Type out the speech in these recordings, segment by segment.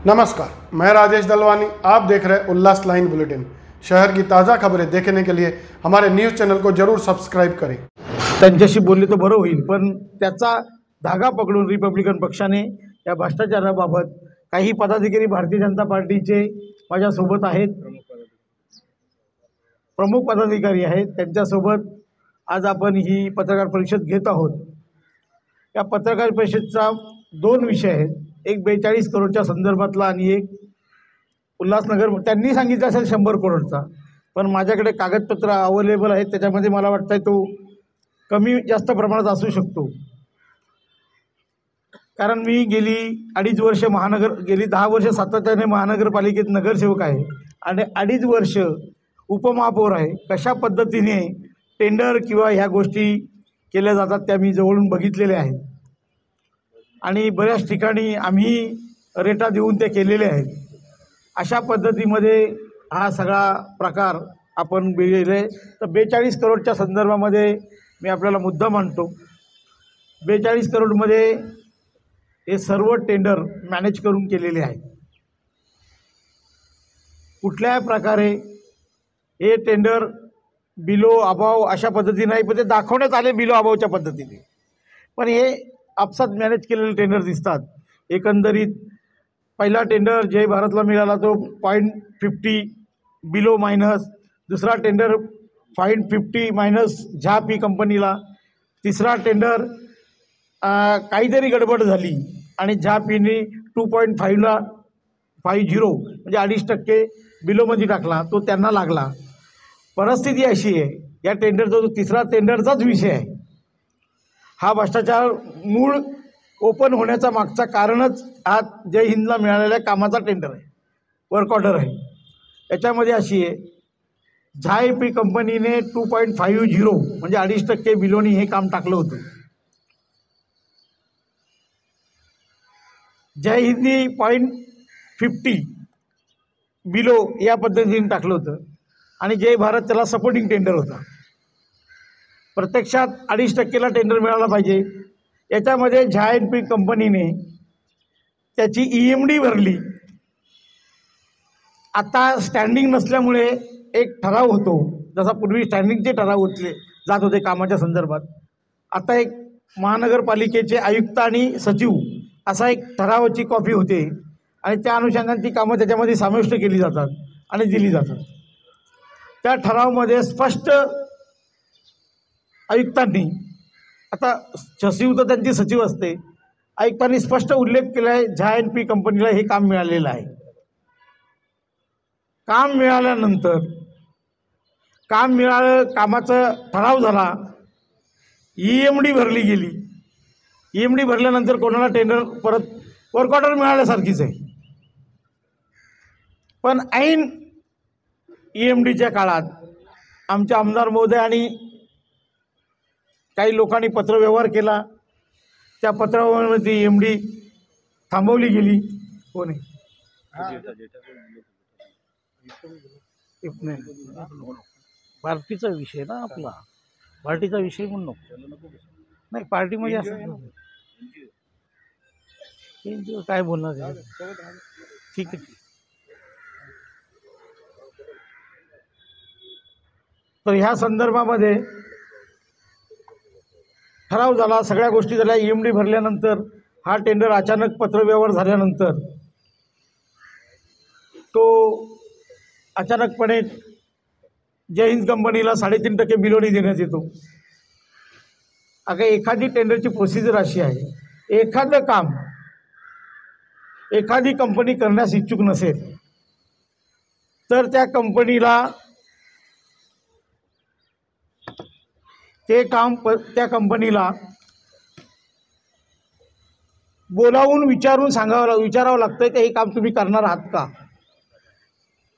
नमस्कार, मैं राजेश दलवानी। आप देख रहे हैं उल्लास लाइन बुलेटिन। शहर की ताज़ा खबरें देखने के लिए हमारे न्यूज़ चैनल को जरूर सब्सक्राइब करें। त्यांच्याशी बोलले तर बरं होईल, पण त्याचा धागा पकडून रिपब्लिकन पक्षाने या भ्रष्टाचाराबाबत काही पदाधिकारी भारतीय जनता पार्टीचे माझ्यासोबत आहेत, प्रमुख पदाधिकारी आहेत, त्यांच्यासोबत आज आपण ही पत्रकार परिषद घेत आहोत। या पत्रकार परिषदेचा दोन विषय आहेत, एक 42 करोडच्या संदर्भातला आणि एक उल्हासनगर त्यांनी सांगितलं असेल 100 करोडचा, पण माझ्याकडे कागदपत्र अवेलेबल आहेत, त्याच्यामध्ये मला वाटतं तो कमी जास्त प्रमाणात असू शकतो। कारण मी गेली 2.5 वर्ष गेली 10 वर्ष सातत्याने महानगरपालिकेत नगरसेवक आहे आणि 2.5 वर्ष उपमहापौर आहे। कशा पद्धतीने टेंडर किंवा ह्या गोष्टी केल्या जातात त्या मी जवळून बघितलेल्या आहेत आणि बऱ्याच ठिकाणी आम्ही रेटा देऊन ते केलेले आहेत। अशा पद्धतीमध्ये हा सगळा प्रकार आपण बघितले तर 42 करोडच्या संदर्भामध्ये मी आपल्याला मुद्दा मांडतो। 42 करोडमध्ये हे सर्व टेंडर मॅनेज करून केलेले आहेत। कुठल्याही प्रकारे हे टेंडर बिलो अभाव अशा पद्धतीने नाही, पण ते दाखवण्यात आले बिलो अभावच्या पद्धतीने, पण हे आपसात मॅनेज केलेले टेंडर दिसतात। एकंदरीत पहिला टेंडर जय भारतला मिळाला तो 0.50 बिलो मायनस, दुसरा टेंडर 0.50 मायनस झापी कंपनीला, तिसरा टेंडर काहीतरी गडबड झाली आणि झापीने 2.5ला 50 म्हणजे 2.5% बिलोमध्ये टाकला, तो त्यांना लागला। परिस्थिती अशी आहे, या टेंडरचा जो तिसरा टेंडरचाच विषय आहे। हा भ्रष्टाचार मूळ ओपन होण्याचा मागचा कारणच हा जय हिंदला मिळालेल्या कामाचा टेंडर आहे, वर्क ऑर्डर आहे। याच्यामध्ये अशी आहे, झायपी कंपनीने 2.50 म्हणजे 2.5% बिलोनी हे काम टाकलं होतं। जय हिंदी 0.50 बिलो या पद्धतीने टाकलं होतं आणि जय भारत त्याला सपोर्टिंग टेंडर होता। प्रत्यक्षात 2.5%ला टेंडर मिळाला पाहिजे। याच्यामध्ये झायपी कंपनीने त्याची EMD भरली। आता स्टँडिंग नसल्यामुळे एक ठराव होतो, जसा पूर्वी स्टँडिंगचे ठराव उचले जात होते कामाच्या संदर्भात, आता एक महानगरपालिकेचे आयुक्त आणि सचिव असा एक ठरावाची कॉपी होते आणि त्या अनुषंगाने ती कामं त्याच्यामध्ये समाविष्ट केली जातात आणि दिली जातात। त्या ठरावामध्ये स्पष्ट आयुक्तांनी, आता सचिव तर त्यांची सचिव असते, आयुक्तांनी स्पष्ट उल्लेख केला आहे झायपी कंपनीला हे काम मिळालेलं आहे। काम मिळाल्यानंतर कामाचा ठराव झाला, EMD भरली गेली। EMD भरल्यानंतर कोणाला टेंडर परत वर्क ऑर्डर मिळाल्यासारखीच आहे, पण ऐन EMDच्या काळात आमचे आमदार महोदय आणि काही लोकांनी पत्रव्यवहार केला, त्या पत्रव्यवहारामध्ये EMD थांबवली गेली। कोण आहे पार्टीचा विषय ना, आपला पार्टीचा विषय म्हणून नको नाही, पार्टीमध्ये असं काय बोलणार, ठीक आहे। तर ह्या संदर्भामध्ये ठराव झाला, सगळ्या गोष्टी झाल्या। EMD भरल्यानंतर हा टेंडर अचानक पत्रव्यवहार झाल्यानंतर तो अचानकपणे जय हिंद कंपनीला 3.5% बिलोनी देण्यात येतो। अगं एखादी टेंडरची प्रोसिजर अशी आहे, एखादं काम एखादी कंपनी करण्यास इच्छुक नसेल तर त्या कंपनीला ते काम त्या कंपनीला बोलावून विचारावं लागतं की हे काम तुम्ही करणार आहात का।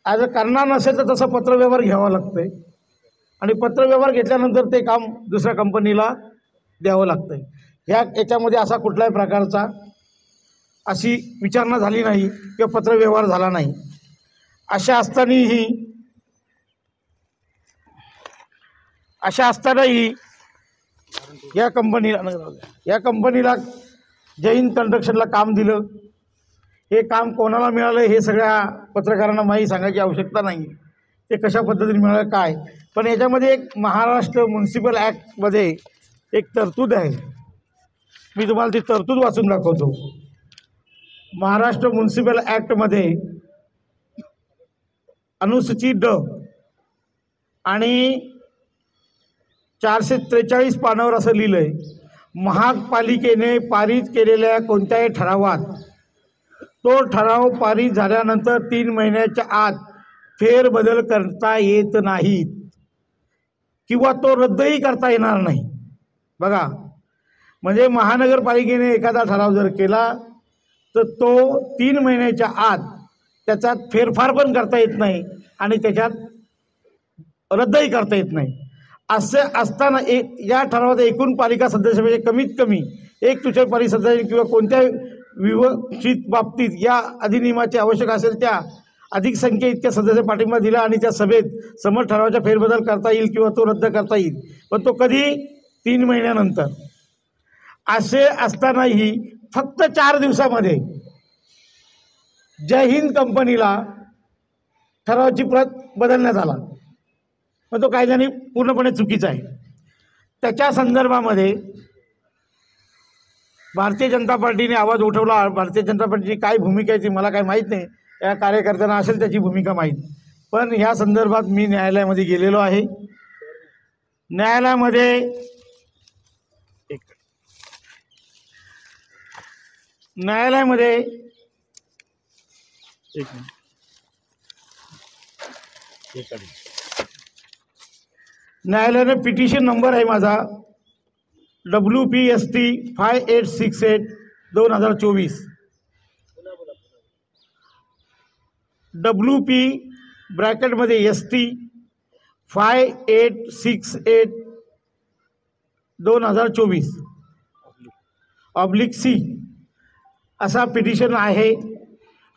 जर करणार नसेल तर तसं पत्रव्यवहार घ्यावा लागतंय आणि पत्रव्यवहार घेतल्यानंतर ते काम दुसऱ्या कंपनीला द्यावं लागतंय। याच्यामध्ये असा कुठल्याही प्रकारचा अशी विचारणा झाली नाही किंवा पत्रव्यवहार झाला नाही। अशा असतानाही या कंपनीला जय हिंद कंस्ट्रक्शनला काम दिलं। हे काम कोणाला मिळालं हे सगळ्या पत्रकारांना माहिती सांगायची आवश्यकता नाही, ते कशा पद्धतीने मिळालं काय. पण याच्यामध्ये एक महाराष्ट्र म्युन्सिपल ॲक्टमध्ये एक तरतूद आहे, मी तुम्हाला ती तरतूद वाचून दाखवतो. महाराष्ट्र म्युन्सिपल ॲक्टमध्ये अनुसूची ड आणि 443 पानावर असं लिहिलं आहे, महापालिकेने पारित केलेल्या कोणत्याही ठरावात तो ठराव पारित झाल्यानंतर 3 महिन्याच्या आत फेरबदल करता येत नाहीत किंवा तो रद्दही करता येणार नाही. बघा, म्हणजे महानगरपालिकेने एखादा ठराव जर केला तर तो 3 महिन्याच्या आत त्याच्यात फेरफार पण करता येत नाही आणि त्याच्यात रद्दही करता येत नाही. असं असताना या ठरावात एकूण पालिका सदस्य म्हणजे कमीत कमी 1/3 पालिका सदस्य किंवा कोणत्या विवक्षित बाबतीत या अधिनियमाचे आवश्यक असेल त्या अधिक संख्ये इतक्या सदस्य पाठिंबा दिला आणि त्या सभेत समोर ठरावाचा फेरबदल करता येईल किंवा तो रद्द करता येईल, पण तो कधी 3 महिन्यानंतर. असे असतानाही फक्त 4 दिवसामध्ये जय हिंद कंपनीला ठरावाची प्रत बदलण्यात आला, पण तो कायद्याने पूर्णपणे चुकीचा आहे. त्याच्या संदर्भामध्ये भारतीय जनता पार्टीने आवाज उठवला. भारतीय जनता पार्टीची काय भूमिका आहे ती मला काय माहीत नाही, या कार्यकर्त्यांना असेल त्याची भूमिका माहीत. पण ह्या संदर्भात मी न्यायालयामध्ये गेलेलो आहे. न्यायालयाने पिटिशन नंबर आहे माझा WPST 5868/2024 WP ब्रॅकेटमध्ये ST 5868/2024/C असा पिटिशन आहे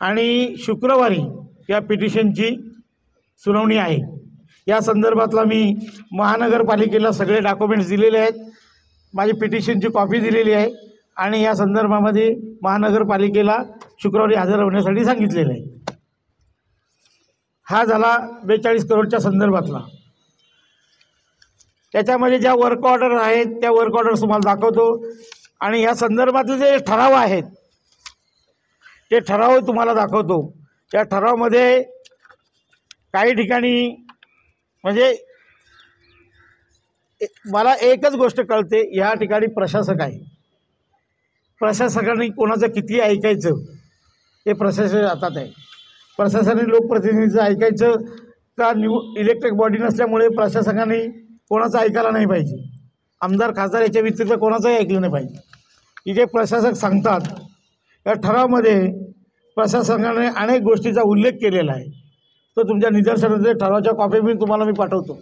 आणि शुक्रवारी या पिटिशनची सुनावणी आहे. या संदर्भातला मी महानगरपालिकेला सगळे डॉक्युमेंट्स दिलेले आहेत, माझी पिटिशनची कॉपी दिलेली आहे आणि या संदर्भामध्ये महानगरपालिकेला शुक्रवारी हजर होण्यासाठी सांगितलेलं आहे. हा झाला 42 करोडच्या संदर्भातला. त्याच्यामध्ये ज्या वर्क ऑर्डर आहेत त्या वर्क ऑर्डर तुम्हाला दाखवतो आणि ह्या संदर्भातले जे ठराव आहेत ते ठराव तुम्हाला दाखवतो. त्या ठरावामध्ये काही ठिकाणी म्हणजे मला एकच गोष्ट कळते, या ठिकाणी प्रशासक आहे, प्रशासकाने कोणाचं किती ऐकायचं हे प्रशासन हातात आहे. प्रशासनाने लोकप्रतिनिधीचं ऐकायचं का इलेक्ट्रिक बॉडी नसल्यामुळे प्रशासकाने कोणाचं ऐकायला नाही पाहिजे. आमदार खासदार याच्या व्यतिरिक्त कोणाचंही ऐकलं नाही पाहिजे. इथे प्रशासक सांगतात. या ठरावामध्ये प्रशासकाने अनेक गोष्टीचा उल्लेख केलेला आहे, तो तुमच्या निदर्शनाचे ठरावाच्या कॉपी मी तुम्हाला पाठवतो.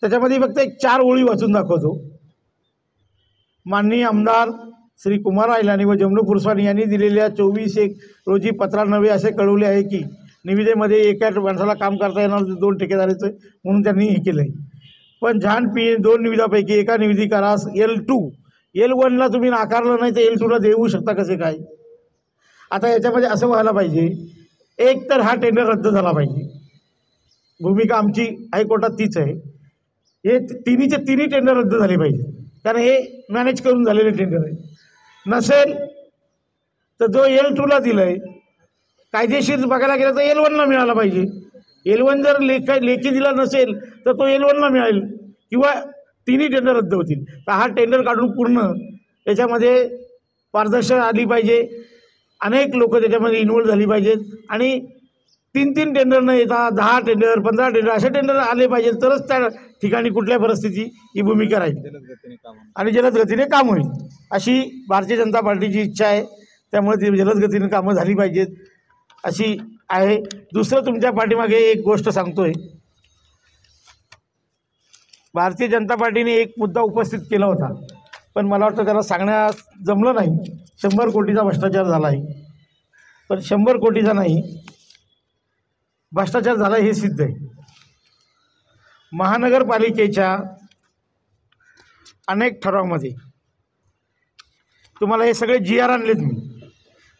त्याच्यामध्ये फक्त 4 ओळी वाचून दाखवतो. माननीय आमदार श्री कुमार आयलानी व जमनू कुरस्वानी यांनी दिलेल्या 24/1 रोजी पत्रान्वये असे कळवले आहे की निविदेमध्ये एका माणसाला काम करता येणार 2 ठेकेदाराचं म्हणून त्यांनी हे केलं आहे. पण झान पी 2 निविदापैकी एका निविदिकारास L2 L1ला तुम्ही नाकारलं नाही तर L2ला देऊ शकता कसे काय. आता याच्यामध्ये असं व्हायला पाहिजे, एक तर हा टेंडर रद्द झाला पाहिजे. भूमिका आमची हायकोर्टात तीच आहे. हे तिन्ही टेंडर रद्द झाले पाहिजे, कारण हे मॅनेज करून झालेले टेंडर आहे. नसेल तर जो L2ला दिलं आहे कायदेशीर बघायला गेलं तर L1ला मिळाला पाहिजे. L1 जर लेखी दिला नसेल तर तो L1ला मिळेल किंवा तिन्ही टेंडर रद्द होतील. तर हा टेंडर काढून पूर्ण याच्यामध्ये पारदर्शकता आली पाहिजे, अनेक लोक त्याच्यामध्ये इन्व्हॉल्व झाली पाहिजेत आणि 3 टेंडर न येता 10 टेंडर 15 टेंडर असे टेंडर आले पाहिजे, तरच त्या ठिकाणी कुठल्या परिस्थिती ही भूमिका राहील आणि जलद गतीने काम होईल अशी भारतीय जनता पार्टीची इच्छा आहे. त्यामुळे ती जलद गतीने कामं झाली पाहिजेत अशी आहे. दुसरं तुमच्या पाठीमागे एक गोष्ट सांगतोय, भारतीय जनता पार्टीने एक मुद्दा उपस्थित केला होता पण मला वाटतं त्याला सांगण्यास जमलं नाही. 100 कोटीचा भ्रष्टाचार झाला आहे, पण 100 कोटीचा नाही, भ्रष्टाचार झाला हे सिद्ध आहे. महानगरपालिकेच्या अनेक ठरावामध्ये तुम्हाला हे सगळे GR आणलेत मी.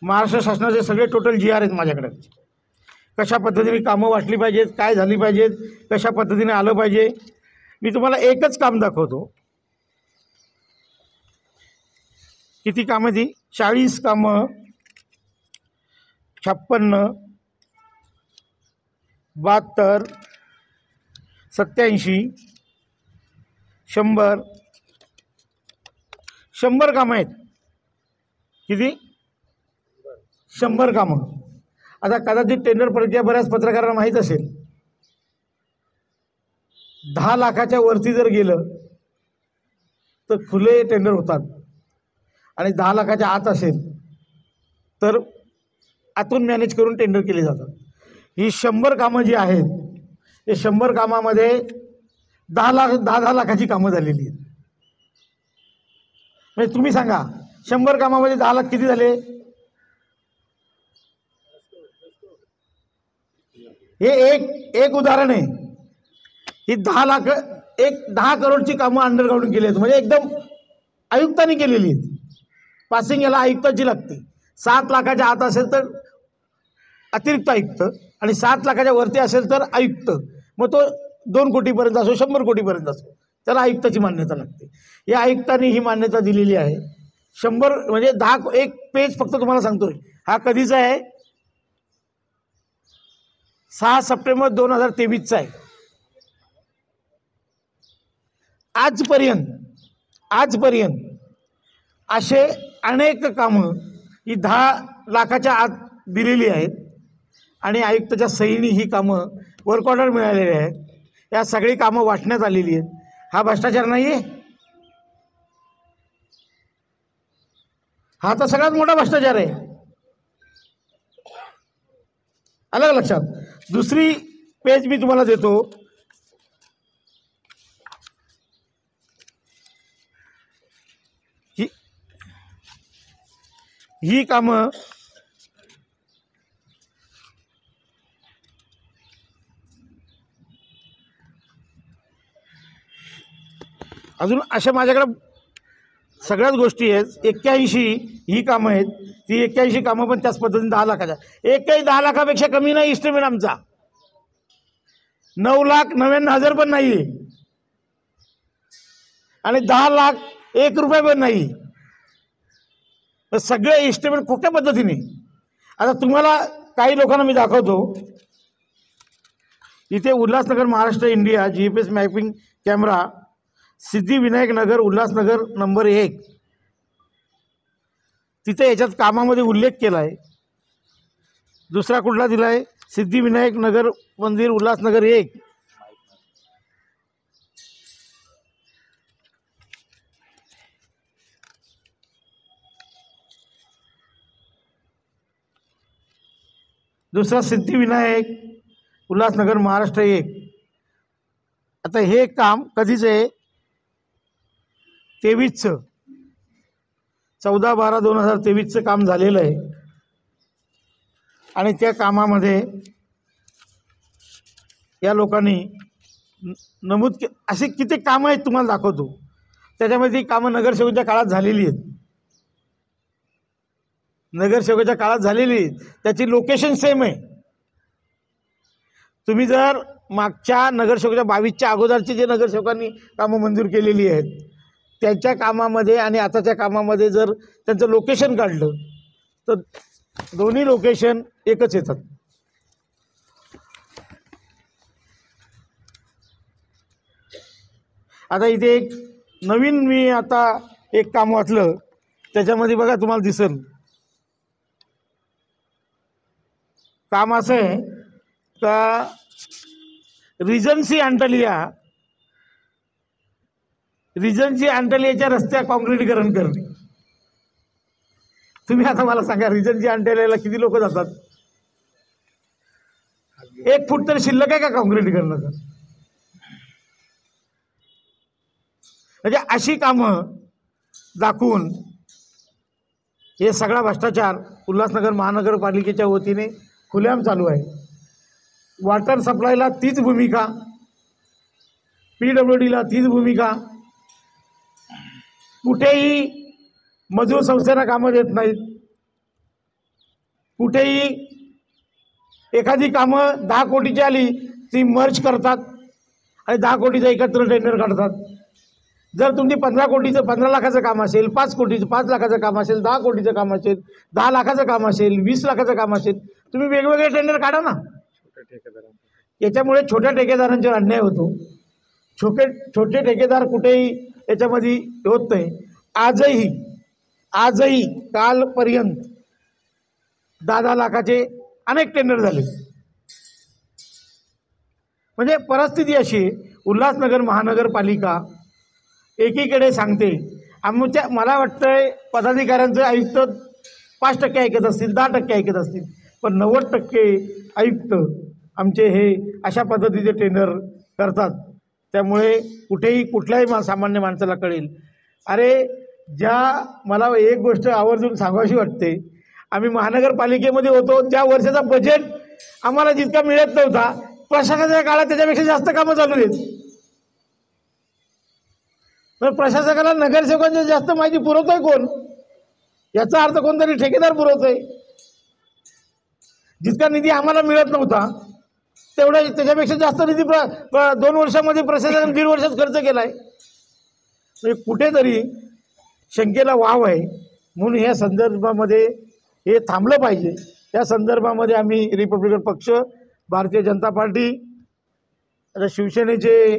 महाराष्ट्र शासनाचे सगळे टोटल GR आहेत माझ्याकडे. कशा पद्धतीने कामं वाटली पाहिजेत, काय झाली पाहिजेत, कशा पद्धतीने आलं पाहिजे. मी तुम्हाला एकच काम दाखवतो. किती कामं ती? 40 कामं, 56, 72, 87, 100 कामं आहेत. किती? 100 कामं. आता कदाचित टेंडर प्रक्रिया बऱ्याच पत्रकारांना माहीत असेल. 10 लाखाच्या वरती जर गेलं तर खुले टेंडर होतात आणि 10 लाखाच्या आत असेल तर आतून मॅनेज करून टेंडर केले जातात. ही 100 कामं जी आहेत ते 100 कामामध्ये 10 लाखाची कामं झालेली आहेत. म्हणजे तुम्ही सांगा 100 कामामध्ये 10 लाख किती झाले? हे एक उदाहरण आहे. ही 10 करोडची कामं अंडरग्राऊंड केली आहेत. म्हणजे एकदम आयुक्तांनी केलेली आहेत. पासिंग याला आयुक्ताची लागते. 7 लाखाच्या आत असेल तर अतिरिक्त आयुक्त आणि 7 लाखाच्या वरती असेल तर आयुक्त. मग तो 2 कोटीपर्यंत असो, 100 कोटीपर्यंत असो, त्याला आयुक्ताची मान्यता लागते. या आयुक्तांनी ही मान्यता दिलेली आहे. 100 म्हणजे 10. एक पेज फक्त तुम्हाला सांगतोय. हा कधीचा आहे? 6 सप्टेंबर 2023चा आहे. आजपर्यंत असे अनेक कामं ही 10 लाखाच्या आत दिलेली आहेत आणि आयुक्ताच्या सहीने ही कामं वर्क ऑर्डर मिळालेली आहेत. या सगळी कामं वाटण्यात आलेली आहेत. हा भ्रष्टाचार नाही आहे? हा तर सगळ्यात मोठा भ्रष्टाचार आहे. आलं का लक्षात? दुसरी पेज मी तुम्हाला देतो. ही कामं अजून अशा माझ्याकडे सगळ्याच गोष्टी आहेत. 81 ही कामं आहेत. ती 81 कामं पण त्याच पद्धतीने 10 लाखाच्या. एकही 10 लाखापेक्षा कमी नाही इस्टिमेट आमचा. 9,99,000 पण नाही आणि 10 लाख 1 रुपये पण नाही. सगळे इस्टिमेट कुठल्या पद्धतीने? आता तुम्हाला काही लोकांना मी दाखवतो. इथे Ulhasnagar Maharashtra India GPS mapping camera Siddhivinayak Nagar Ulhasnagar number 1. तिथे याच्यात कामामध्ये उल्लेख केला आहे. दुसरा कुठला दिला आहे? सिद्धिविनायक नगर मंदिर उल्हासनगर 1. दुसरा सिद्धिविनायक उल्हासनगर महाराष्ट्र 1. आता हे काम कधीच आहे? 23चं 14/12/2023चं काम झालेलं आहे आणि त्या कामामध्ये या लोकांनी नमूद असे किती कामं आहेत तुम्हाला दाखवतो. त्याच्यामध्ये ती कामं नगरसेवकाच्या काळात झालेली आहेत. नगरसेवकाच्या काळात झालेली आहेत. त्याची लोकेशन सेम आहे. तुम्ही जर मागच्या नगरसेवकाच्या 22च्या अगोदरची जे नगरसेवकांनी कामं मंजूर केलेली आहेत त्यांच्या कामामध्ये आणि आताच्या कामामध्ये जर त्यांचं लोकेशन काढलं तर दोन्ही लोकेशन एकच येतात. आता इथे एक नवीन मी आता एक काम वाचलं. त्याच्यामध्ये बघा तुम्हाला दिसेल काम असं आहे का रिजन्सी अंटलियाच्या रस्त्या काँक्रिटीकरण करणे. तुम्ही आता मला सांगा रिजन्सी अंटलियाला किती लोक जातात? 1 फूट तर शिल्लक आहे का काँक्रिटीकरणाचं? म्हणजे अशी कामं दाखवून हे सगळा भ्रष्टाचार उल्हासनगर महानगरपालिकेच्या वतीने खुलेआम चालू आहे. वॉटर सप्लायला तीच भूमिका, PWDला तीच भूमिका. कुठेही मजूर संस्थेला कामं देत नाहीत. कुठेही एखादी कामं 10 कोटीची आली ती मर्ज करतात आणि 10 कोटीचं एकत्र टेंडर काढतात. जर तुमची 15 लाखाचं काम असेल, 5 कोटीचं 5 लाखाचं काम असेल, 10 कोटीचं काम असेल, 10 लाखाचं काम असेल, 20 लाखाचं काम असेल, तुम्ही वेगवेगळे टेंडर काढा ना. याच्यामुळे छोट्या ठेकेदारांच्यावर अन्याय होतो. छोटे ठेकेदार कुठेही याच्यामध्ये होत नाही. आजही कालपर्यंत 10 लाखाचे अनेक टेंडर झाले. म्हणजे परिस्थिती अशी, उल्हासनगर महानगरपालिका एकीकडे सांगते मला वाटतंय पदाधिकाऱ्यांचं आयुक्त 5% ऐकत असतील, 10% ऐकत असतील, पण 90% आयुक्त आमचे हे अशा पद्धतीचे टेंडर करतात. त्यामुळे कुठेही कुठल्याही सामान्य माणसाला कळेल. अरे मला एक गोष्ट आवर्जून सांगावीशी वाटते, आम्ही महानगरपालिकेमध्ये होतो त्या वर्षाचा बजेट आम्हाला जितका मिळत नव्हता, प्रशासनाच्या काळात त्याच्यापेक्षा जास्त कामं चालू आहेत. तर प्रशासकाला नगरसेवकांची जास्त माहिती पुरवतोय कोण? याचा अर्थ कोणतरी ठेकेदार पुरवतोय. जितका निधी आम्हाला मिळत नव्हता तेवढा त्याच्यापेक्षा जास्त निधी 2 वर्षामध्ये प्रशासनाने 1.5 वर्षात खर्च केला आहे. म्हणजे कुठेतरी शंकेला वाव आहे. म्हणून ह्या संदर्भामध्ये हे थांबलं पाहिजे. त्या संदर्भामध्ये आम्ही रिपब्लिकन पक्ष, भारतीय जनता पार्टी, आता शिवसेनेचे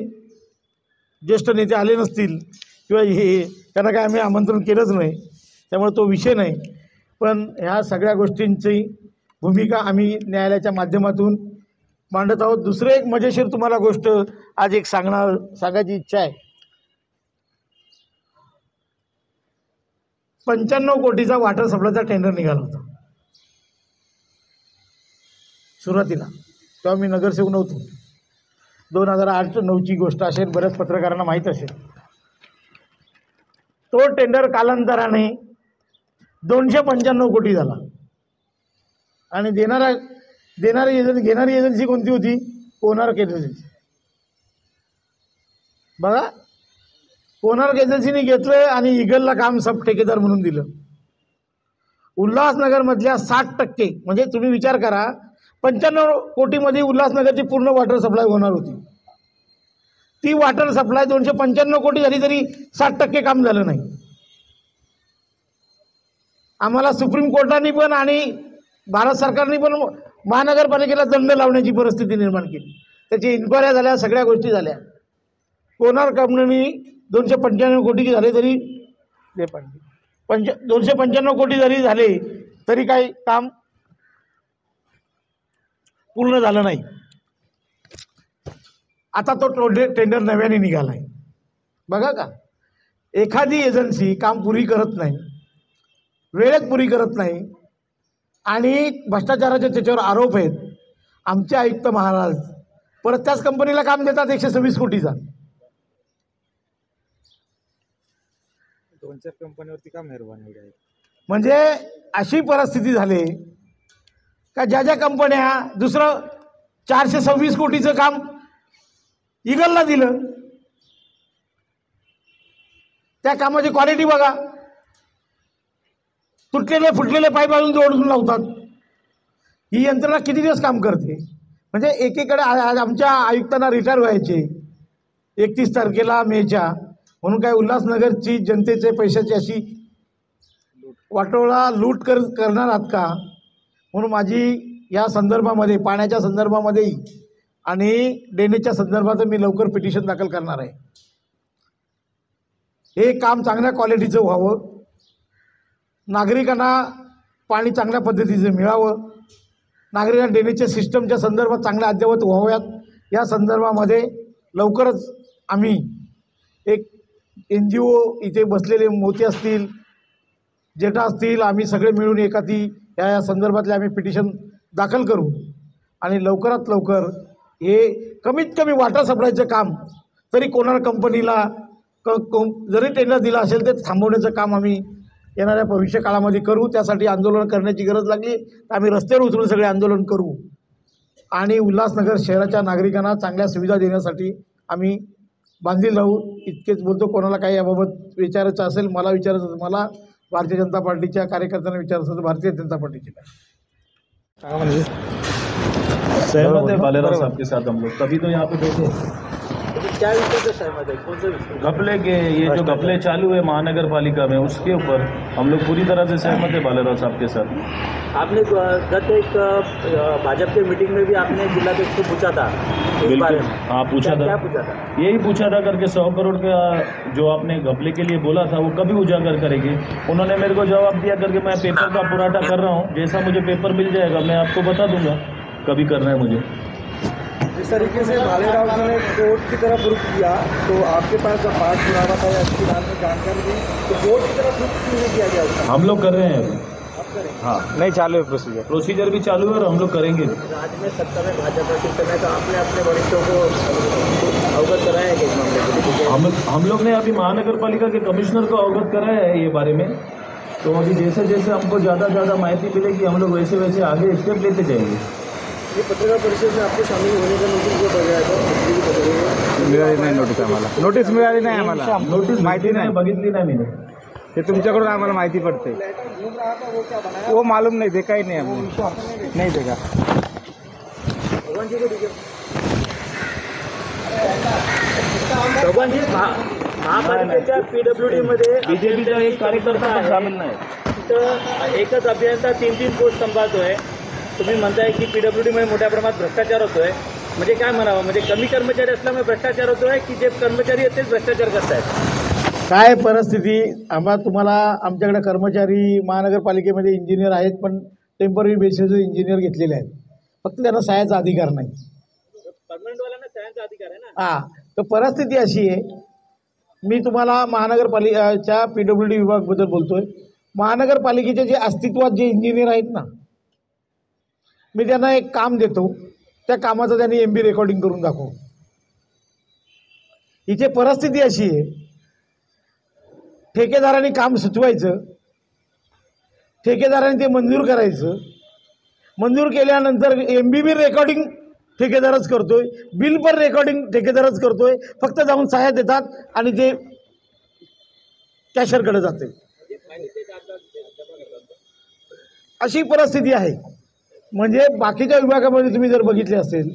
ज्येष्ठ नेते आले नसतील किंवा त्यांना काय आम्ही आमंत्रण केलंच नाही, त्यामुळे तो विषय नाही. पण ह्या सगळ्या गोष्टींची भूमिका आम्ही न्यायालयाच्या माध्यमातून मांडत आहोत. दुसरं एक मजेशीर तुम्हाला गोष्ट आज एक सांगायची इच्छा आहे. 95 कोटीचा वॉटर सप्लायचा टेंडर निघाला होता सुरुवातीला, तेव्हा मी नगरसेवक नव्हतो. 2008-9ची गोष्ट असेल, बऱ्याच पत्रकारांना माहीत असेल. तो टेंडर कालांतराने 295 कोटी झाला. आणि घेणारी एजन्सी कोणती होती? कोणार्क एजन्सी. बघा, कोणार्क एजन्सीने घेतलं आणि इगलला काम सब ठेकेदार म्हणून दिलं. उल्हासनगरमधल्या 60% म्हणजे तुम्ही विचार करा, 95 कोटीमध्ये उल्हासनगरची पूर्ण वॉटर सप्लाय होणार होती. ती वॉटर सप्लाय 295 कोटी झाली तरी 60% काम झालं नाही. आम्हाला सुप्रीम कोर्टाने पण आणि भारत सरकारने पण महानगरपालिकेला दंड लावण्याची परिस्थिती निर्माण केली. त्याची इन्क्वायऱ्या झाल्या, सगळ्या गोष्टी झाल्या. कोणार्क कंपनीने 295 कोटी झाले तरी 295 कोटी जरी झाले तरी काही काम पूर्ण झालं नाही. आता तो टेंडर नव्याने निघाला आहे. बघा का, एखादी एजन्सी काम पुरी करत नाही, वेळेत पुरी करत नाही आणि भ्रष्टाचाराचे त्याच्यावर आरोप आहेत. आमचे आयुक्त महाराज परत त्याच कंपनीला काम देतात 126 कोटीचा. 2-4 कंपनीवरती का मेहरबानी एवढी आहे? म्हणजे अशी परिस्थिती झाली का ज्या कंपन्या दुसरं 426 कोटीचं काम इगलला दिलं, त्या कामाची क्वालिटी बघा, तुटलेले फुटलेले पाईप अजून जोडून लावतात. ही यंत्रणा किती दिवस काम करते? म्हणजे एकीकडे आमच्या आयुक्तांना रिटायर व्हायचे 31 तारखेला मेच्या, म्हणून काय उल्हासनगरची जनतेचे पैशाची अशी वाटोळा लूट करणार आहात का? म्हणून माझी या संदर्भामध्ये, पाण्याच्या संदर्भामध्येही आणि ड्रेनेजच्या संदर्भात मी लवकर पिटिशन दाखल करणार आहे. हे काम चांगल्या क्वालिटीचं व्हावं, नागरिकांना पाणी चांगल्या पद्धतीचं मिळावं, नागरिकांना ड्रेनेजच्या सिस्टमच्या संदर्भात चांगल्या अद्ययावत व्हाव्यात. या संदर्भामध्ये लवकरच आम्ही एक NGO इथे बसलेले मोती असतील, जेटा असतील, आम्ही सगळे मिळून एखादी या संदर्भातले आम्ही पिटिशन दाखल करू आणि लवकरात लवकर हे कमीत कमी वॉटर सप्लायचं काम तरी कोणार्क कंपनीला जरी टेंडर दिला असेल तर थांबवण्याचं काम आम्ही येणाऱ्या भविष्य काळामध्ये करू. त्यासाठी आंदोलन करण्याची गरज लागली तर आम्ही रस्त्यावर उतरून सगळे आंदोलन करू आणि उल्हासनगर शहराच्या नागरिकांना चांगल्या सुविधा देण्यासाठी आम्ही बांधील राहू. इतकेच बोलतो. कोणाला काही याबाबत विचारायचं असेल, मला विचारायचं, मला भारतीय जनता पार्टीच्या कार्यकर्त्यांना विचारायचं, भारतीय जनता पार्टीचे सहमत है भालेराव साहब के साथ हम लोग, तभी तो यहाँ पे बैठे। क्या विषय से सहमत है, कौन सा विषय? घपले के, ये जो घपले चालू है महानगर पालिका में, उसके ऊपर हम लोग पूरी तरह से सहमत है भालेराव साहब के साथ। आपने गत एक भाजपा के मीटिंग में भी आपने जिलाध्यक्ष को पूछा था इस बारे में। हाँ पूछा था। क्या पूछा था? यही पूछा था करके 100 करोड़ का जो आपने घपले के लिए बोला था वो कभी उजागर करेंगे। उन्होंने मेरे को जवाब दिया करके मैं पेपर का पुराटा कर रहा हूँ, जैसा मुझे पेपर मिल जाएगा मैं आपको बता दूंगा कभी करना है मुझे। जिस तरीके से भालेराव जी ने कोर्ट की तरफ रुख किया, तो आपके पास जब पाठ पुरावा था या इसके बारे में जानकारी दी, तो कोर्ट की तरफ रुख क्यों नहीं किया गया उसका? हम लोग कर रहे हैं अभी। अब करें? हाँ नहीं चालू है प्रोसीजर भी चालू है और हम लोग करेंगे। राज्य में सत्ता में भाजपा सिस्टम है, तो आपने अपने वरिष्ठों को अवगत कराया है कि इस मामले को लेकर? हम लोग ने अभी महानगर पालिका के कमिश्नर को अवगत कराया है ये बारे में। तो अभी जैसे जैसे हमको ज़्यादा माहिती मिलेगी हम लोग वैसे वैसे आगे स्टेप लेते जाएंगे। ये पत्रकार परिषद में आपको शामिल होने का नोटिस जो बघाया था, मिळाली नाही नोटीस आम्हाला, नोटीस मिळाली नाही आम्हाला, नोटीस माहिती नाही बघितली नाही मैंने। ते तुमच्याकडून आम्हाला माहिती पडते, घूम रहा था, वो क्या बनाया? वो मालूम नहीं, देखा ही नहीं हमने, नहीं देखा। भगवान जी को देखिए। भगवान जी महापालिकेच्या PWD मध्ये बीजेपीचा एक कार्यकर्ता पण सामील नाही। तिथं एकच अभियंता 3-3 पोस्ट सांभाळतोय। तुम्ही म्हणताय की PWD मध्ये मोठ्या प्रमाणात भ्रष्टाचार होतोय, म्हणजे काय म्हणावं, म्हणजे कमी कर्मचारी असल्यामुळे भ्रष्टाचार होतोय की जे कर्मचारी आहेत तेच भ्रष्टाचार करतायत? काय परिस्थिती, आम्हाला तुम्हाला आमच्याकडे कर्मचारी महानगरपालिकेमध्ये इंजिनियर आहेत, पण टेम्पररी बेसिसवर इंजिनियर घेतलेले आहेत, फक्त त्यांना सहाय्याचा अधिकार नाही। परमनंटवाल्यांना सहाय्याचा अधिकार आहे ना? हां, तर परिस्थिती अशी आहे, मी तुम्हाला महानगरपालिकेच्या PWD विभागाबद्दल बोलतोय। महानगरपालिकेचे जे अस्तित्वात जे इंजिनियर आहेत ना, मी त्यांना एक काम देतो, त्या कामाचं त्यांनी MB रेकॉर्डिंग करून दाखव। इथे परिस्थिती अशी आहे, ठेकेदारांनी काम सुचवायचं, ठेकेदारांनी ते मंजूर करायचं, मंजूर केल्यानंतर MB रेकॉर्डिंग ठेकेदारच करतोय, बिल पण रेकॉर्डिंग ठेकेदारच करतोय, फक्त जाऊन सहाय्या देतात आणि ते कॅशरकडे जाते। अशी परिस्थिती आहे। म्हणजे बाकीच्या विभागामध्ये तुम्ही जर बघितले असेल,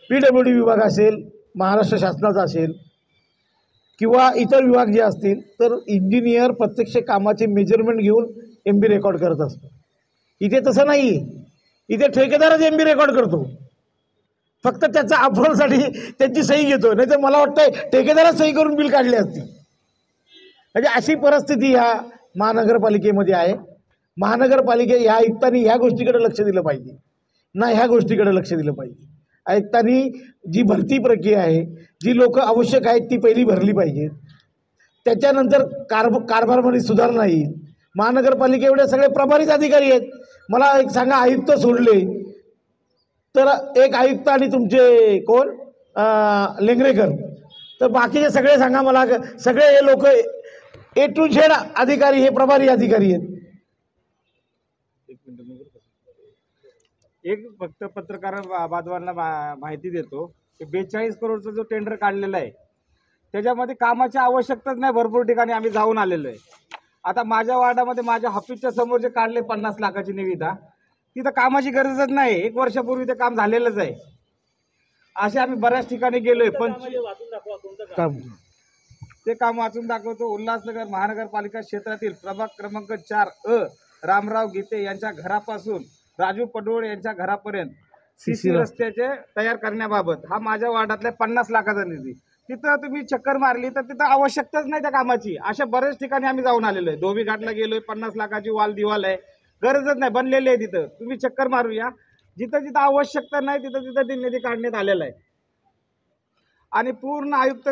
PWD विभाग असेल, महाराष्ट्र शासनाचा असेल किंवा इतर विभाग जे असतील, तर इंजिनियर प्रत्यक्ष कामाचे मेजरमेंट घेऊन MB रेकॉर्ड करत असतो। इथे तसं नाही आहे, इथे ठेकेदारच MB रेकॉर्ड करतो, फक्त त्याचा अप्रूव्हलसाठी त्यांची सही घेतो, नाही तर मला वाटतं ठेकेदारच सही करून बिल काढली असती। म्हणजे अशी परिस्थिती ह्या महानगरपालिकेमध्ये आहे। महानगरपालिके ह्या आयुक्तांनी ह्या गोष्टीकडे लक्ष दिलं पाहिजे ना, ह्या गोष्टीकडे लक्ष दिलं पाहिजे। आयुक्तांनी जी भरती प्रक्रिया आहे, जी लोक आवश्यक आहेत ती पहिली भरली पाहिजेत, त्याच्यानंतर कारभारामध्ये सुधारणा येईल। महानगरपालिके एवढे सगळे प्रभारीच अधिकारी आहेत, मला एक सांगा, आयुक्त सोडले तर एक आयुक्त आणि तुमचे कोण लेंगरेकर, तर बाकीचे सगळे सांगा मला, सगळे हे लोक A to Z अधिकारी हे प्रभारी अधिकारी आहेत। एक फक्त पत्रकार बांधवांना माहिती देतो की 42 करोडचा जो टेंडर काढलेला आहे, त्याच्यामध्ये कामाची आवश्यकताच नाही, भरपूर ठिकाणी आम्ही जाऊन आलेलो आहे। आता माझ्या वार्डामध्ये माझ्या ऑफिसच्या समोर जे काढले 50 लाखाची निविदा, तिथं कामाची गरजच नाही, 1 वर्षापूर्वी ते काम झालेलंच आहे। असे आम्ही बऱ्याच ठिकाणी गेलोय, पण ते काम वाचून दाखवतो। उल्हासनगर महानगरपालिका क्षेत्रातील प्रभाग क्रमांक 4 रामराव गीते यांच्या घरापासून राजू पडोळ यांच्या घरापर्यंत CC रस्त्याचे तयार करण्याबाबत हा माझ्या वार्डातल्या 50 लाखाचा निधी, तिथं तुम्ही चक्कर मारली तर तिथं आवश्यकताच नाही त्या कामाची। अशा बऱ्याच ठिकाणी आम्ही जाऊन आलेलो आहे, धोबी घाटला गेलोय, 50 लाखाची वाल दिवाल आहे, गरजच नाही, बनलेली आहे, तिथं तुम्ही चक्कर मारूया, जिथं जिथं आवश्यकता नाही तिथं तिथं ते निधी काढण्यात आलेला आहे। आणि पूर्ण आयुक्त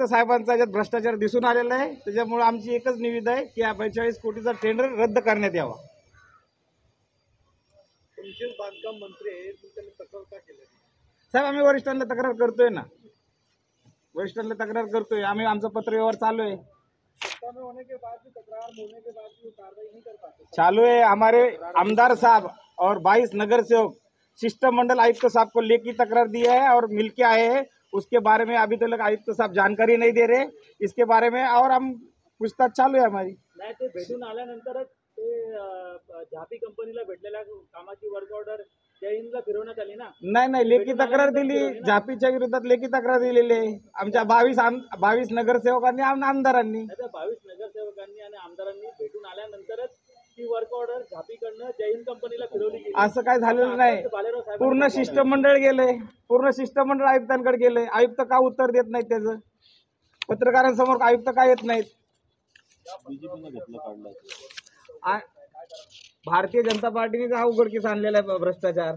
साहेबांचा याच्यात भ्रष्टाचार दिसून आलेला आहे। त्याच्यामुळे आमची एकच निविदा आहे की 42 कोटीचा टेंडर रद्द करण्यात यावा। बांधकाम मंत्री साहेब, आम्ही वरिष्ठांना तक्रार करतोय ना, वरिष्ठांना तक्रार करतोय आम्ही, आमचं पत्रव्यवहार चालू आहे। चालू है, हमारे आमदार साहब और 22 नगर सेवक शिष्टमंडल आयुक्त साहब को लेकर तकरार दिया है और मिलके आए हैं, उसके बारे में अभी तक आयुक्त साहब जानकारी नहीं दे रहे इसके बारे में, और हम पूछताछ चालू है हमारी। नाही, ते भेटून आल्यानंतरच ते झापी कंपनीला भेटलेल्या कामाची वर्क ऑर्डर जय हिंदला फिरवण्यात आली ना. नाही लेखी तक्रार दिली, झापीच्या विरोधात लेखी तक्रार दिलेली आहे आमच्या 22 नगरसेवकांनी आणि आमदारांनी. आता 22 नगरसेवकांनी आणि आमदारांनी भेटून आल्यानंतरच ती वर्क ऑर्डर झापीकडनं जय हिंद कंपनीला फिरवली गेली. असं काय झालेलं नाही. बालेराव साहेबांनी पूर्ण शिष्टमंडळ गेले, पूर्ण शिष्टमंडळ आयुक्तांकडे गेले. आयुक्त का उत्तर देत नाहीत त्याचं? पत्रकारांसमोर आयुक्त का येत नाहीत? भारतीय जनता पार्टीने हा उघडकीस आणलेला आहे भ्रष्टाचार.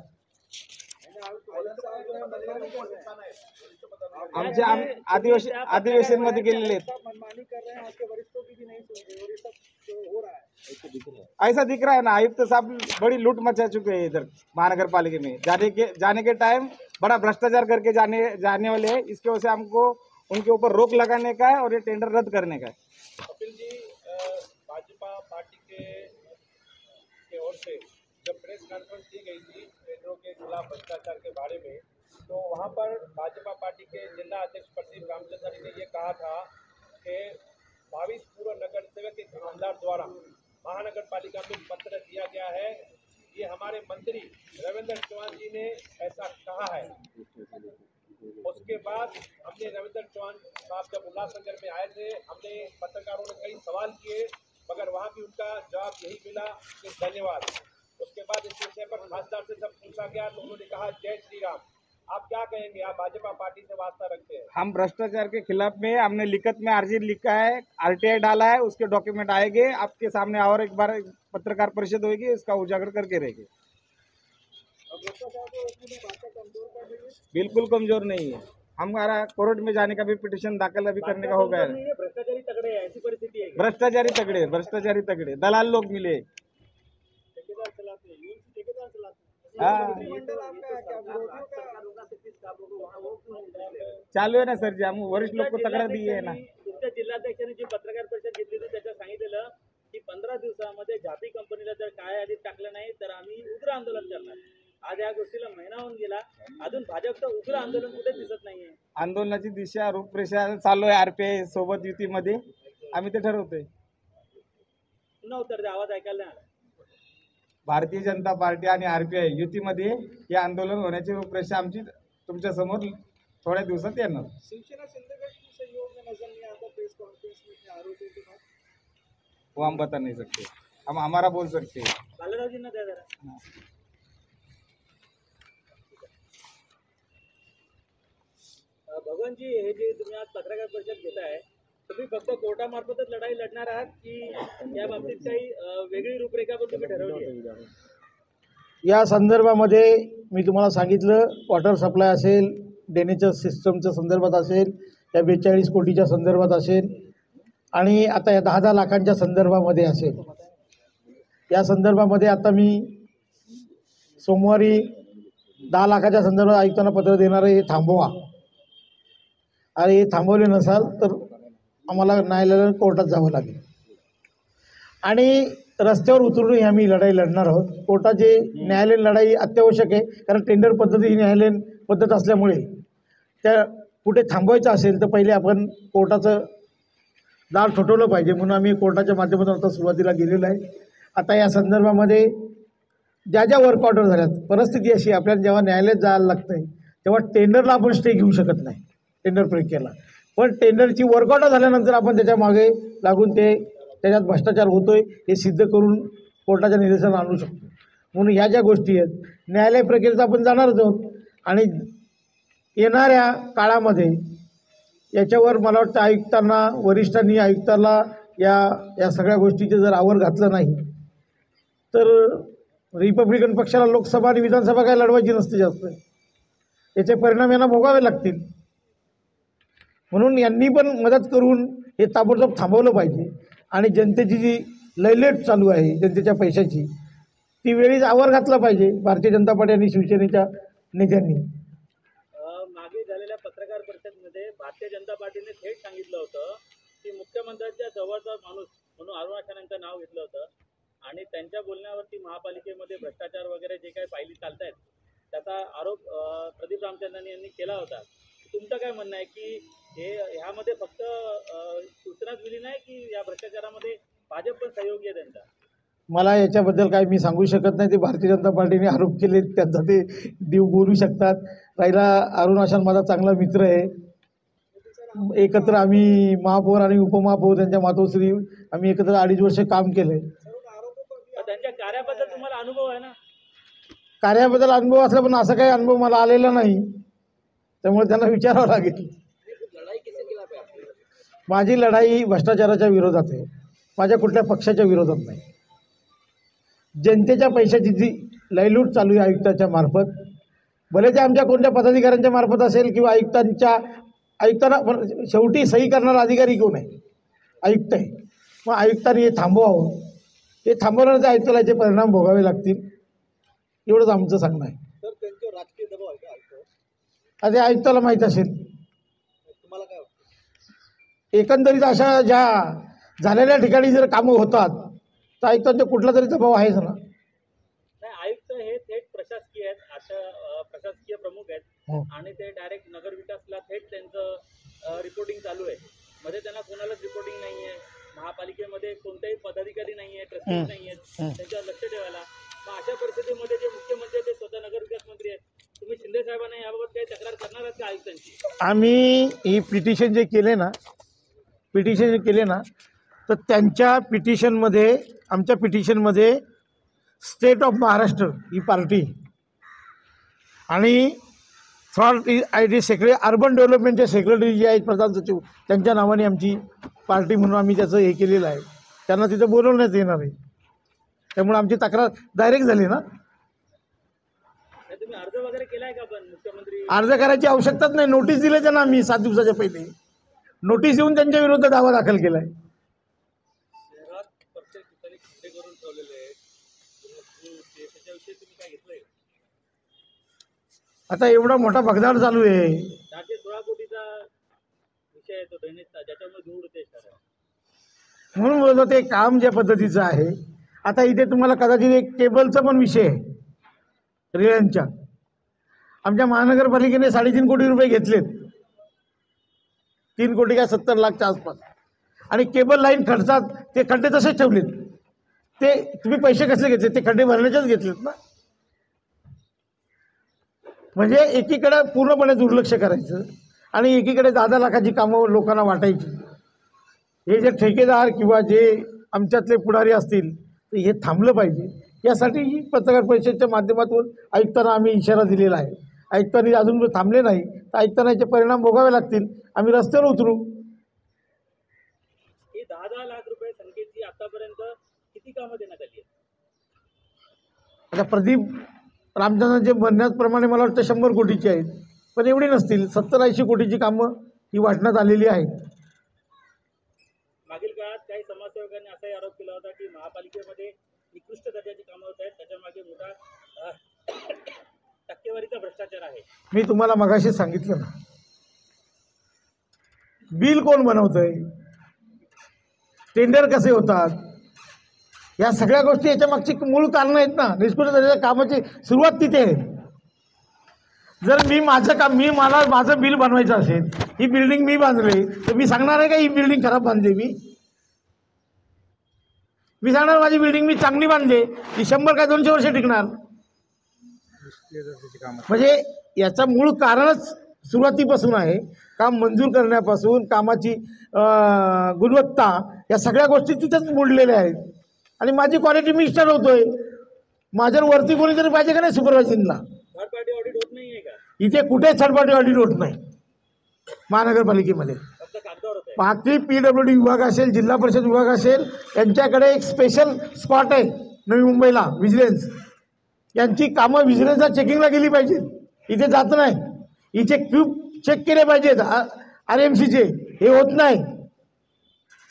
आमच्या अधिवेशन मध्ये गेलेले आहेत. ऐसा दिख रहा है ना, आयुक्त साहब बड़ी लूट मचा चुके हैं इधर महानगर पालिका में. जाने के टाइम बड़ा भ्रष्टाचार करके जाने वाले हैं. इसकी वजह से हमको उनके ऊपर रोक लगाने का है और ये टेंडर रद्द करने का है. Kapil ji, Bhajpa party K or से जब प्रेस कॉन्फ्रेंस की गई थी टेंडरों के खिलाफ भ्रष्टाचार के बारे में, तो वहां पर भाजपा पार्टी के जिला अध्यक्ष प्रदीप रामचंद्र ने ये कहा था कि 22 पूर्व नगर सेवक के ईमानदार द्वारा महानगर पालिका में पत्र दिया गया है. ये हमारे मंत्री रविंद्र चौहान जी ने ऐसा कहा है. उसके बाद हमने रविंद्र चौहान साहब जब उल्लासनगर में आए थे, हमने पत्रकारों ने कई सवाल किए, मगर वहाँ भी उनका जवाब यही मिला कि धन्यवाद. उसके बाद इस विषय पर खासदार से जब पूछा गया तो उन्होंने कहा जय श्री राम. आप क्या कहेंगे? आप भाजपा पार्टी से वास्ता रखते हैं. हम भ्रष्टाचार के खिलाफ में हमने लिखित में अर्जी लिखा है, आरटीआई डाला है, उसके डॉक्यूमेंट आएंगे आपके सामने और एक बार पत्रकार परिषद होगी, इसका उजागर करके रहेंगे. बिल्कुल कमजोर नहीं है. हमारा कोर्ट में जाने का भी पिटिशन दाखिल अभी करने का हो गया है. भ्रष्टाचारी तगड़े हैं, ऐसी परिस्थिति है. भ्रष्टाचारी तगड़े दलाल लोग मिले. ठेकेदार चलाते हैं, ठेकेदार चलाते हैं. हाँ, चालू आहे ना सर जी. हम वरिष्ठ लोक को तक्रार दी आहे ना. तुमच्या जिल्हाध्यक्षांनी जी पत्रकार परिषद घेतली होती त्याच्यात सांगितलेलं की 15 दिवसामध्ये झापी कंपनीला जर काय आधीच टाकलं नाही तर आम्ही उग्र आंदोलन करणार. आज या गोष्टीला महिना होऊन गेला, अजून भाजपचं उग्र आंदोलन कुठे दिसत नाहीये. आंदोलनाची दिशा रूपरेषा चालू आहे आरपीआय सोबत युतीमध्ये. आम्ही ते ठरवतोय. पुन्हा उत्तर द्या, आवाज ऐकायला नाही आला. भारतीय जनता पार्टी आणि आरपीआय युतीमध्ये हे आंदोलन होण्याची रूपरेषा आमची तुमच्या समोर थोड्या दिवसात येणार. वो हम बता नहीं सकते, हम हमारा बोल सकते हैं. बालरावजींना द्या जरा. भगवानजी, हे जे तुम्ही आज पत्रकार परिषद घेताय, तुम्ही फक्त कोर्टामार्फतच लढाई लढणार आहात की या बाबतीत काही वेगळी रूपरेखा पण तुम्ही ठरवली आहे? या संदर्भामध्ये मी तुम्हाला सांगितलं, वॉटर सप्लाय असेल, ड्रेनेजच्या सिस्टमच्या संदर्भात असेल, या 42 कोटीच्या संदर्भात असेल आणि आता या 10 लाखांच्या संदर्भामध्ये असेल. या संदर्भामध्ये आता मी सोमवारी 10 लाखाच्या संदर्भात आयुक्तांना पत्र देणार आहे, हे थांबवा. आणि हे थांबवले नसाल तर आम्हाला न्यायालयाला कोर्टात जावं लागेल आणि रस्त्यावर उतरूनही आम्ही लढाई लढणार आहोत. कोर्टाची न्यायालयीन लढाई अत्यावश्यक आहे, कारण टेंडर पद्धती ही न्यायालयीन पद्धत असल्यामुळे त्या कुठे थांबवायचं असेल तर पहिले आपण कोर्टाचं दार ठोठवलं पाहिजे. म्हणून आम्ही कोर्टाच्या माध्यमातून आता सुरुवातीला गेलेलो आहे. आता या संदर्भामध्ये ज्या ज्या वर्क ऑर्डर झाल्यात, परिस्थिती अशी आपल्याला जेव्हा न्यायालयात जायला लागतं आहे तेव्हा टेंडरला आपण स्टे घेऊ शकत नाही, टेंडर प्रक्रियेला. पण टेंडरची वर्क ऑर्डर झाल्यानंतर आपण त्याच्या मागे लागून त्याच्यात भ्रष्टाचार होतोय हे सिद्ध करून कोर्टाच्या निर्देशनाला आणू शकतो. म्हणून ह्या ज्या गोष्टी आहेत न्यायालय प्रक्रियेत आपण जाणारच आहोत आणि येणाऱ्या काळामध्ये याच्यावर मला वाटतं आयुक्तांना, वरिष्ठांनी आयुक्ताला या सगळ्या गोष्टीचे जर आवर घातलं नाही तर रिपब्लिकन पक्षाला लोकसभा आणि विधानसभा काय लढवायची नसते जास्त. याचे परिणाम यांना भोगावे लागतील. म्हणून यांनी पण मदत करून हे ताबडतोब थांबवलं पाहिजे आणि जनतेची जी लयलेट चालू आहे जनतेच्या पैशाची, ती वेळीच आवर घातला पाहिजे भारतीय जनता पार्टी आणि शिवसेनेच्या नेत्यांनी. मागे झालेल्या पत्रकार परिषदेमध्ये भारतीय जनता पार्टीने थेट सांगितलं होतं की मुख्यमंत्र्यांच्या जवळचा माणूस म्हणून अरुणा खरांचं नाव घेतलं होतं आणि त्यांच्या बोलण्यावरती महापालिकेमध्ये भ्रष्टाचार वगैरे जे काही पायली चालत आहेत त्याचा आरोप प्रदीप रामचंद्रन यांनी केला होता. तुमचं काय म्हणणं आहे की ह्यामध्ये फक्त सूचनाच दिली नाही की या भ्रष्टाचारामध्ये भाजप पण सहयोगी आहे त्यांचा? मला याच्याबद्दल काही मी सांगू शकत नाही. ते भारतीय जनता पार्टीने आरोप केले, त्यांचा ते बोलू शकतात. राहिला अरुण आशान माझा चांगला मित्र आहे. एकत्र आम्ही महापौर आणि उपमहापौर त्यांच्या मातोश्री आम्ही एकत्र 2.5 वर्ष काम केलं. त्यांच्या कार्याबद्दल तुम्हाला अनुभव आहे ना? कार्याबद्दल अनुभव असला पण असा काही अनुभव मला आलेला नाही, त्यामुळे त्यांना विचारावं लागेल. माझी लढाई भ्रष्टाचाराच्या विरोधात आहे, माझ्या कुठल्या पक्षाच्या विरोधात नाही. जनतेच्या पैशाची जी लयलूट चालू आहे आयुक्ताच्या मार्फत, भले ते आमच्या कोणत्या पदाधिकाऱ्यांच्या मार्फत असेल किंवा आयुक्तांना शेवटी सही करणारा अधिकारी कोण आहे? आयुक्त आहे. मग आयुक्तांनी हे थांबवावं. हे थांबवण्याचे आयुक्ताला याचे परिणाम भोगावे लागतील, एवढंच आमचं सांगणं आहे. सर, त्यांच्यावर राजकीय दबाव आहे का आयुक्त? आता आयुक्ताला माहीत असेल. तुम्हाला काय वाटतं? एकंदरीत अशा ज्या झालेल्या ठिकाणी जर कामं होतात तर आयुक्तांचा कुठला तरी दबाव आहेच ना. नाही, आयुक्त हे थेट प्रशासकीय आहेत, आता प्रशासकीय प्रमुख आहेत आणि ते डायरेक्ट नगर विकासला थेट त्यांचं रिपोर्टिंग चालू आहे. मध्ये त्यांना कोणालाच रिपोर्टिंग नाही आहे. महापालिकेमध्ये कोणतेही पदाधिकारी नाही आहे, ट्रस्टी नाही आहेत त्यांच्यावर लक्ष ठेवायला. मग अशा परिस्थितीमध्ये जे मुख्यमंत्री ते स्वतः नगर विकास मंत्री आहेत, तुम्ही शिंदे साहेबांना याबाबत काही तक्रार करणार आहात का आयुक्तांची? आम्ही ही पिटिशन जे केले ना तर त्यांच्या पिटिशनमध्ये, आमच्या पिटिशनमध्ये स्टेट ऑफ महाराष्ट्र ही पार्टी आणि थॉट आय डी सेक्रेटरी अर्बन डेव्हलपमेंटचे सेक्रेटरी जे आहेत प्रधान सचिव, त्यांच्या नावाने आमची पार्टी म्हणून आम्ही त्याचं हे केलेलं आहे. त्यांना तिथं बोलवण्यात येणार आहे. त्यामुळे आमची तक्रार डायरेक्ट झाली ना. तुम्ही अर्ज वगैरे केलाय का? पण मुख्यमंत्री अर्ज करायची आवश्यकताच नाही. नोटीस दिले त्यांना आम्ही 7 दिवसाच्या पहिले नोटीस देऊन त्यांच्या विरुद्ध दावा दाखल केला आहे. शहरात प्रत्येक ठिकाणी खड्डे करून ठेवलेले आहेत, त्याच्याविषयी तुम्ही काय घेतलंय? आता एवढा मोठा भगदाड चालू आहे. 416 कोटीचा विषय आहे तो ड्रेनेजचा, ज्याच्यामुळे धूळ होते शहरात. म्हणून बोलतो ते काम ज्या पद्धतीचं आहे. आता इथे तुम्हाला कदाचित एक केबलचा पण विषय आहे. रिलायन्सच्या आमच्या महानगरपालिकेने 3.5 कोटी रुपये घेतलेत, 3 कोटी काय 70 लाखच्या आसपास, आणि केबल लाईन खर्चात ते खड्डे तसेच ठेवलेत. ते तुम्ही पैसे कसले घेतले? ते खड्डे भरण्याचेच घेतलेत ना. म्हणजे एकीकडे पूर्णपणे दुर्लक्ष करायचं आणि एकीकडे 10 लाखाची कामं लोकांना वाटायची. हे जे ठेकेदार किंवा जे आमच्यातले पुढारी असतील तर हे थांबलं पाहिजे. यासाठी ही पत्रकार परिषदेच्या माध्यमातून आयुक्तांना आम्ही इशारा दिलेला आहे. आयुक्तांनी अजून थांबले नाही तर आयुक्तांना याचे परिणाम भोगावे लागतील. आम्ही रस्त्यावर उतरू. ही 10 लाख रुपये संख्येची आतापर्यंत किती कामं देण्यात आली आहेत? आता प्रदीप रामचंद्रांचे म्हणण्याप्रमाणे मला वाटतं 100 कोटीची आहेत, पण एवढी नसतील. 70-80 कोटीची कामं ही वाटण्यात आलेली आहेत. मागील काळात काही समाजसेवकांनी असाही आरोप केला होता की महापालिकेमध्ये निकृष्ट दर्जाची कामं होत आहेत, त्याच्यामागे मोठा टक्केवारीचा भ्रष्टाचार आहे. मी तुम्हाला मगाशी सांगितलं ना, बिल कोण बनवतंय, टेंडर कसे होतात, या सगळ्या गोष्टी याच्या मागची मूळ कारणं आहेत ना. निकृष्ट दर्जाच्या कामाची सुरुवात तिथे आहे. जर मी माझं बिल बनवायचं असेल, ही बिल्डिंग मी बांधली तर मी सांगणार आहे का ही बिल्डिंग खराब बांधली? मी सांगणार माझी बिल्डिंग मी चांगली बांधली, ती 100 काय 200 वर्ष टिकणार. म्हणजे याचा मूळ कारणच सुरुवातीपासून आहे. काम मंजूर करण्यापासून कामाची गुणवत्ता, या सगळ्या गोष्टी तिथेच मोडलेल्या आहेत. आणि माझी क्वालिटी मी ठरवतोय. माझ्यावर वरती कोणीतरी पाहिजे का नाही सुपरवायझिंगला? थर्ड पार्टी ऑडिट होत नाहीये का? इथे कुठे थर्ड पार्टी ऑडिट होत नाही महानगरपालिकेमध्ये. फक्त कागदावर होत आहे. बाकी PWD विभाग असेल, जिल्हा परिषद विभाग असेल, यांच्याकडे एक स्पेशल स्पॉट आहे नवी मुंबईला, विजिलन्स. यांची कामं विजिलन्सला चेकिंगला गेली पाहिजेत. इथे जात नाही. इथे क्यूब चेक केले पाहिजेत RMCचे, हे होत नाही.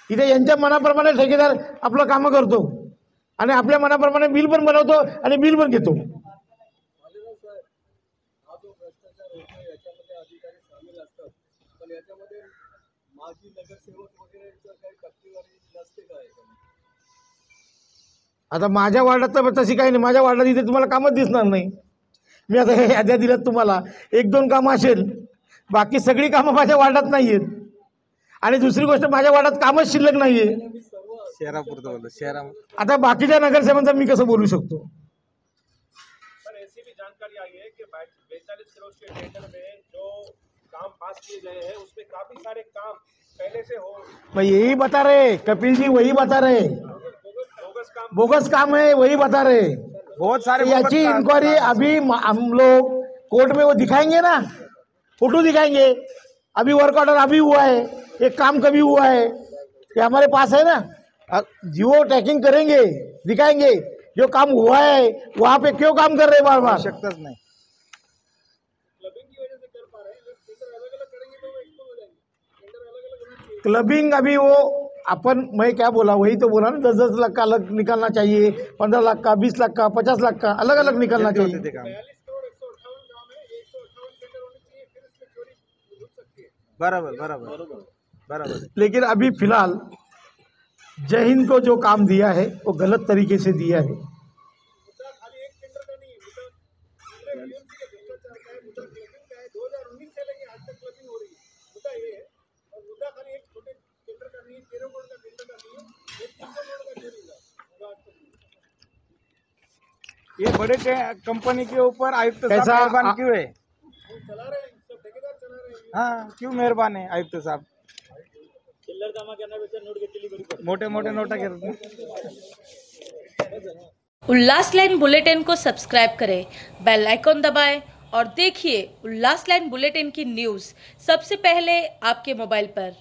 इथे यांच्या मनाप्रमाणे ठेकेदार आपलं कामं करतो आणि आपल्या मनाप्रमाणे बिल पण बनवतो आणि बिल पण घेतो. आता माझ्या वार्डात तर तशी काही नाही. माझ्या वार्डात इथे तुम्हाला कामच दिसणार नाही. मी आता हे याद्या दिल्यात तुम्हाला, 1-2 कामं असेल, बाकी सगळी कामं माझ्या वार्डात नाही आहेत. आणि दुसरी गोष्ट, माझ्या वार्डात कामच शिल्लक नाही आहे. शहरापुरतं बोलतो शहरा आता बाकीच्या नगरसेवकांचं मी कसं बोलू शकतो? सर ऐसी भी जानकारी आई है कि 42 करोड़ के टेंडर में जो काम पास किए गए हैं उसमें काफी सारे काम पहले से हो भाई यही बता रहे कपिल जी, वही बता रहे बोगस काम है, वही बता रहे। बहुत सारे याची इंक्वायरी अभी हम लोग कोर्ट में वो दिखाएंगे ना, फोटो दिखाएंगे। अभी वर्क ऑर्डर अभी हुआ है, ये काम कभी हुआ है, ये हमारे पास है ना। जियो टैगिंग करेंगे, दिखाएंगे जो काम हुआ है वहां पे क्यों काम कर रहे बार बार। आवश्यकताच नाही। क्लबिंग अभी वो अपन, मैं क्या बोला वही तो बोला ना, 10-10 लाख का अलग निकालना चाहिए, 15 लाख का, 20 लाख का, 50 लाख का अलग अलग निकालना चाहिए। ते काम बराबर बराबर बराबर। लेकिन अभी फिलहाल जय हिंद को जो काम दिया है वो गलत तरीके से दिया है। ये बड़े कंपनी के ऊपर आयुक्त साहब कैसा- मेहरबान क्यों है? हाँ, क्यों मेहरबान है आयुक्त साहब? चिल्लर जमा करण्यापेक्षा नोट घेतलेली बरी पडते. मोठे मोठे नोटा घेतात। उल्लास लाइन बुलेटिन को सब्सक्राइब करें, बेल आइकॉन दबाएं और देखिए उल्लास लाइन बुलेटिन की न्यूज़ सबसे पहले आपके मोबाइल पर।